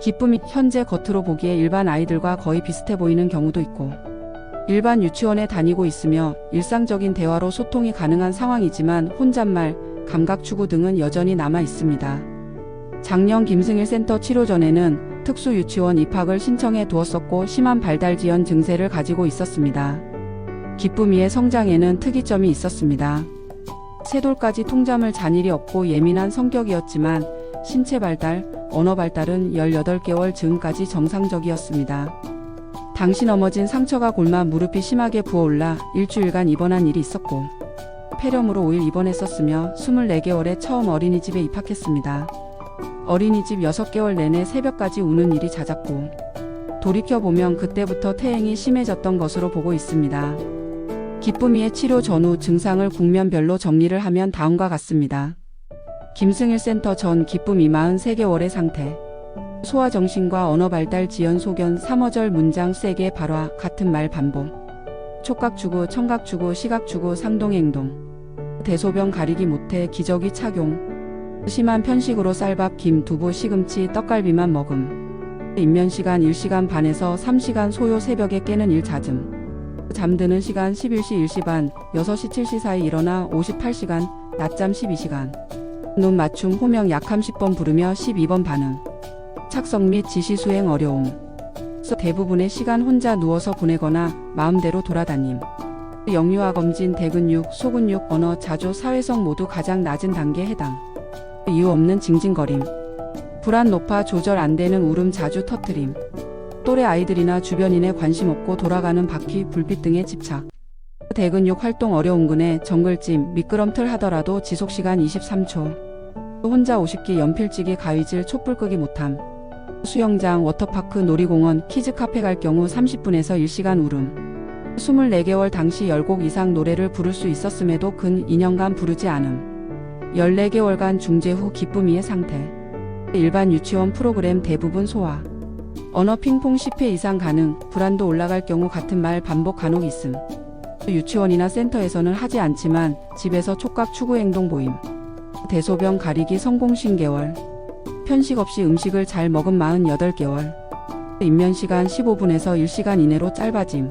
기쁨이 현재 겉으로 보기에 일반 아이들과 거의 비슷해 보이는 경우도 있고, 일반 유치원에 다니고 있으며 일상적인 대화로 소통이 가능한 상황이지만 혼잣말, 감각추구 등은 여전히 남아 있습니다. 작년 김승일 센터 치료 전에는 특수 유치원 입학을 신청해 두었었고 심한 발달 지연 증세를 가지고 있었습니다. 기쁨이의 성장에는 특이점이 있었습니다. 세 돌까지 통잠을 잔 일이 없고 예민한 성격이었지만 신체 발달, 언어 발달은 18개월 즈음까지 정상적이었습니다. 당시 넘어진 상처가 골마 무릎이 심하게 부어올라 일주일간 입원한 일이 있었고, 폐렴으로 5일 입원했었으며 24개월에 처음 어린이집에 입학했습니다. 어린이집 6개월 내내 새벽까지 우는 일이 잦았고, 돌이켜보면 그때부터 퇴행이 심해졌던 것으로 보고 있습니다. 기쁨이의 치료 전후 증상을 국면별로 정리를 하면 다음과 같습니다. 김승일 센터 전 기쁨이 43개월의 상태. 소아정신과 언어발달 지연 소견 3어절 문장 세게 발화 같은 말 반복. 촉각추구, 청각추구, 시각추구, 상동행동. 대소변 가리기 못해 기저귀 착용. 심한 편식으로 쌀밥, 김, 두부, 시금치, 떡갈비만 먹음. 입면시간 1시간 반에서 3시간 소요 새벽에 깨는 일 잦음. 잠드는 시간 11시 1시 반, 6시 7시 사이 일어나 58시간, 낮잠 12시간. 눈 맞춤 호명 약 30번 부르며 12번 반응. 착석 및 지시 수행 어려움. 대부분의 시간 혼자 누워서 보내거나 마음대로 돌아다님. 영유아 검진 대근육, 소근육, 언어, 자조, 사회성 모두 가장 낮은 단계에 해당. 이유 없는 징징거림. 불안 높아 조절 안 되는 울음 자주 터트림. 또래 아이들이나 주변인에 관심 없고 돌아가는 바퀴, 불빛 등에 집착. 대근육 활동 어려움근에 정글짐, 미끄럼틀 하더라도 지속시간 23초. 혼자 50기 연필찌기 가위질 촛불 끄기 못함. 수영장, 워터파크, 놀이공원, 키즈카페 갈 경우 30분에서 1시간 울음. 24개월 당시 10곡 이상 노래를 부를 수 있었음에도 근 2년간 부르지 않음. 14개월간 중재 후 기쁨이의 상태. 일반 유치원 프로그램 대부분 소화. 언어 핑퐁 10회 이상 가능, 불안도 올라갈 경우 같은 말 반복 간혹 있음. 유치원이나 센터에서는 하지 않지만 집에서 촉각 추구 행동 보임. 대소변 가리기 성공 50개월. 편식 없이 음식을 잘 먹은 48개월. 입면시간 15분에서 1시간 이내로 짧아짐.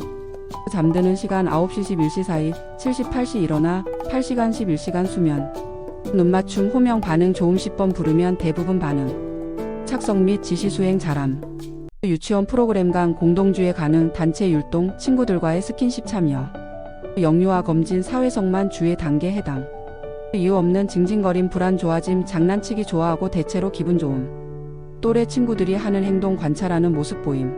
잠드는 시간 9시 11시 사이, 78시 일어나 8시간 11시간 수면. 눈맞춤 호명 반응 조음 10번 부르면 대부분 반응. 착석 및 지시 수행 잘함. 유치원 프로그램 간 공동주에 가능 단체 율동, 친구들과의 스킨십 참여. 영유아 검진 사회성만 주의 단계 해당. 이유 없는 징징거림 불안 좋아짐 장난치기 좋아하고 대체로 기분 좋음. 또래 친구들이 하는 행동 관찰하는 모습 보임.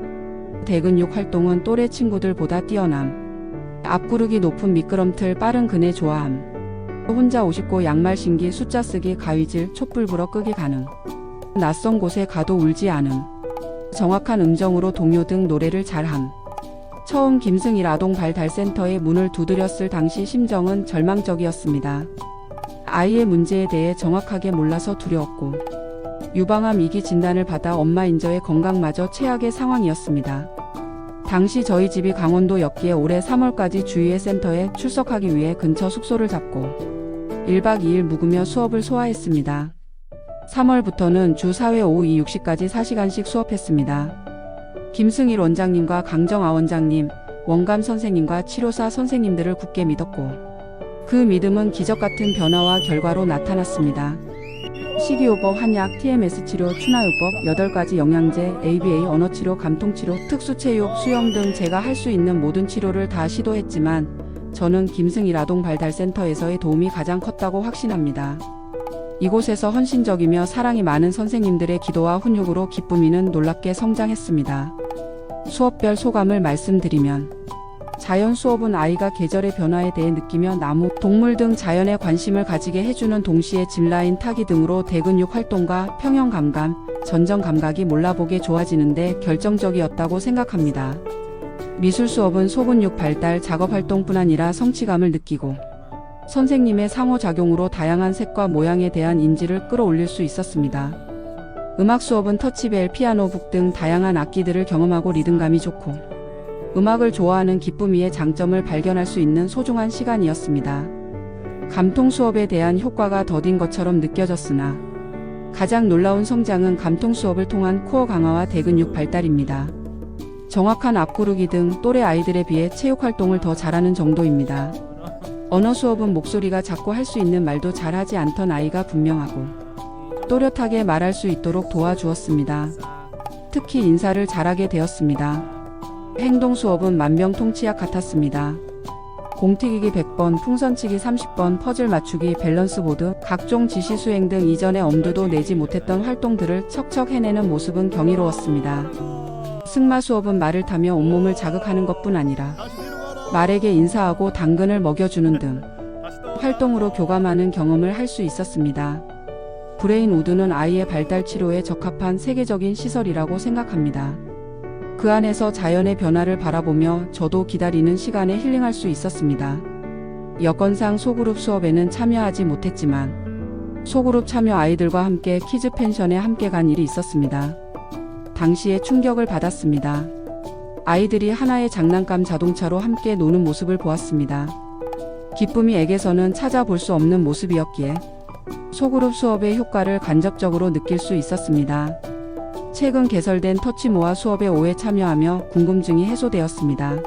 대근육 활동은 또래 친구들보다 뛰어남. 앞구르기 높은 미끄럼틀 빠른 그네 좋아함. 혼자 옷 입고 양말 신기 숫자 쓰기 가위질 촛불 불어 끄기 가능. 낯선 곳에 가도 울지 않음. 정확한 음정으로 동요 등 노래를 잘함. 처음 김승일 아동발달센터에 문을 두드렸을 당시 심정은 절망적이었습니다. 아이의 문제에 대해 정확하게 몰라서 두려웠고, 유방암 2기 진단을 받아 엄마 인저의 건강마저 최악의 상황이었습니다. 당시 저희 집이 강원도였기에 올해 3월까지 주위의 센터에 출석하기 위해 근처 숙소를 잡고 1박 2일 묵으며 수업을 소화했습니다. 3월부터는 주 4회 오후 2, 6시까지 4시간씩 수업했습니다. 김승일 원장님과 강정아 원장님, 원감 선생님과 치료사 선생님들을 굳게 믿었고, 그 믿음은 기적같은 변화와 결과로 나타났습니다. 식이요법, 한약, TMS 치료, 추나요법, 8가지 영양제, ABA, 언어치료, 감통치료, 특수체육, 수영 등 제가 할 수 있는 모든 치료를 다 시도했지만 저는 김승일 아동발달센터에서의 도움이 가장 컸다고 확신합니다. 이곳에서 헌신적이며 사랑이 많은 선생님들의 기도와 훈육으로 기쁨이는 놀랍게 성장했습니다. 수업별 소감을 말씀드리면, 자연 수업은 아이가 계절의 변화에 대해 느끼며 나무, 동물 등 자연에 관심을 가지게 해주는 동시에 짚라인 타기 등으로 대근육 활동과 평형 감각, 전정 감각이 몰라보게 좋아지는데 결정적이었다고 생각합니다. 미술 수업은 소근육 발달, 작업 활동뿐 아니라 성취감을 느끼고, 선생님의 상호작용으로 다양한 색과 모양에 대한 인지를 끌어올릴 수 있었습니다. 음악 수업은 터치벨, 피아노, 북 등 다양한 악기들을 경험하고 리듬감이 좋고, 음악을 좋아하는 기쁨이의 장점을 발견할 수 있는 소중한 시간이었습니다. 감통 수업에 대한 효과가 더딘 것처럼 느껴졌으나 가장 놀라운 성장은 감통 수업을 통한 코어 강화와 대근육 발달입니다. 정확한 앞구르기 등 또래 아이들에 비해 체육 활동을 더 잘하는 정도입니다. 언어 수업은 목소리가 작고 할 수 있는 말도 잘하지 않던 아이가 분명하고 또렷하게 말할 수 있도록 도와주었습니다. 특히 인사를 잘하게 되었습니다. 행동 수업은 만병통치약 같았습니다. 공튀기기 100번, 풍선치기 30번, 퍼즐 맞추기, 밸런스 보드, 각종 지시 수행 등 이전에 엄두도 내지 못했던 활동들을 척척 해내는 모습은 경이로웠습니다. 승마 수업은 말을 타며 온몸을 자극하는 것뿐 아니라 말에게 인사하고 당근을 먹여주는 등 활동으로 교감하는 경험을 할 수 있었습니다. 브레인 우드는 아이의 발달 치료에 적합한 세계적인 시설이라고 생각합니다. 그 안에서 자연의 변화를 바라보며 저도 기다리는 시간에 힐링할 수 있었습니다. 여건상 소그룹 수업에는 참여하지 못했지만 소그룹 참여 아이들과 함께 키즈 펜션에 함께 간 일이 있었습니다. 당시에 충격을 받았습니다. 아이들이 하나의 장난감 자동차로 함께 노는 모습을 보았습니다. 기쁨이 액에서는 찾아볼 수 없는 모습이었기에 소그룹 수업의 효과를 간접적으로 느낄 수 있었습니다. 최근 개설된 터치모아 수업에 5회 참여하며 궁금증이 해소되었습니다.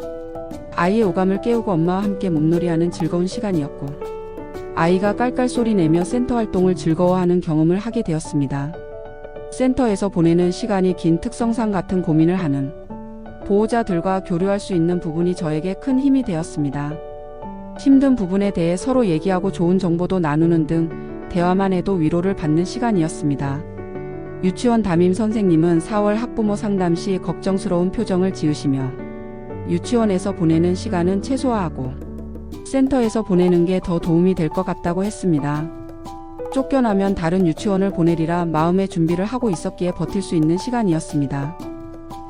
아이의 오감을 깨우고 엄마와 함께 몸놀이하는 즐거운 시간이었고 아이가 깔깔 소리 내며 센터 활동을 즐거워하는 경험을 하게 되었습니다. 센터에서 보내는 시간이 긴 특성상 같은 고민을 하는 보호자들과 교류할 수 있는 부분이 저에게 큰 힘이 되었습니다. 힘든 부분에 대해 서로 얘기하고 좋은 정보도 나누는 등 대화만 해도 위로를 받는 시간이었습니다. 유치원 담임 선생님은 4월 학부모 상담 시 걱정스러운 표정을 지으시며 유치원에서 보내는 시간은 최소화하고 센터에서 보내는 게 더 도움이 될 것 같다고 했습니다. 쫓겨나면 다른 유치원을 보내리라 마음의 준비를 하고 있었기에 버틸 수 있는 시간이었습니다.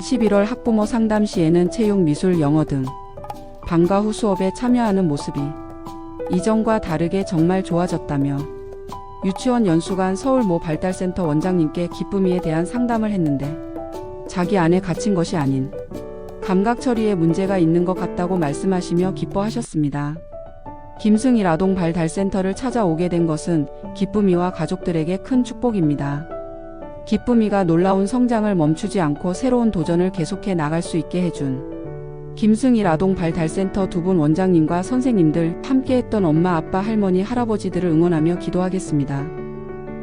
11월 학부모 상담 시에는 체육, 미술, 영어 등 방과 후 수업에 참여하는 모습이 이전과 다르게 정말 좋아졌다며 유치원 연수관 서울 모 발달센터 원장님께 기쁨이에 대한 상담을 했는데 자기 안에 갇힌 것이 아닌 감각 처리에 문제가 있는 것 같다고 말씀하시며 기뻐하셨습니다. 김승일 아동 발달센터를 찾아오게 된 것은 기쁨이와 가족들에게 큰 축복입니다. 기쁨이가 놀라운 성장을 멈추지 않고 새로운 도전을 계속해 나갈 수 있게 해준 김승일 아동 발달센터 두 분 원장님과 선생님들, 함께했던 엄마, 아빠, 할머니, 할아버지들을 응원하며 기도하겠습니다.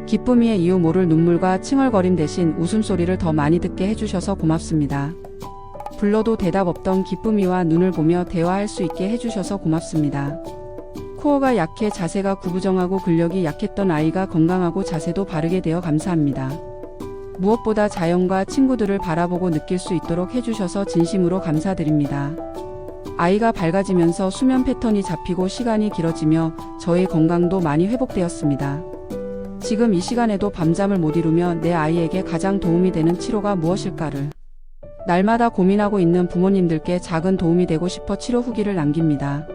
기쁨이의 이유 모를 눈물과 칭얼거림 대신 웃음소리를 더 많이 듣게 해주셔서 고맙습니다. 불러도 대답 없던 기쁨이와 눈을 보며 대화할 수 있게 해주셔서 고맙습니다. 코어가 약해 자세가 구부정하고 근력이 약했던 아이가 건강하고 자세도 바르게 되어 감사합니다. 무엇보다 자연과 친구들을 바라보고 느낄 수 있도록 해주셔서 진심으로 감사드립니다. 아이가 밝아지면서 수면 패턴이 잡히고 시간이 길어지며 저의 건강도 많이 회복되었습니다. 지금 이 시간에도 밤잠을 못 이루며 내 아이에게 가장 도움이 되는 치료가 무엇일까를 날마다 고민하고 있는 부모님들께 작은 도움이 되고 싶어 치료 후기를 남깁니다.